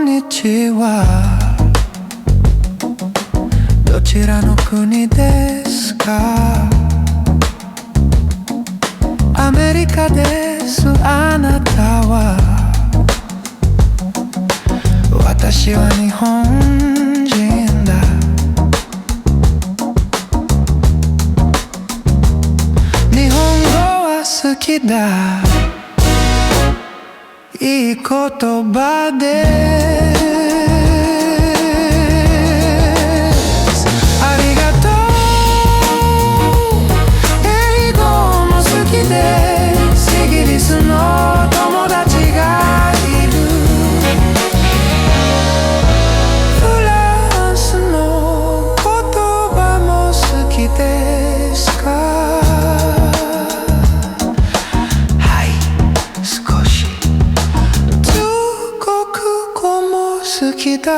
にちは。どちらの国ですか？アメリカです。あなたは？私は日本人だ。日本語は好きだ。いい言葉です。ありがとう。英語も好きです。イギリスの友達がいる。フランスの言葉も好きですか？はい、少し。中国語も好きだ。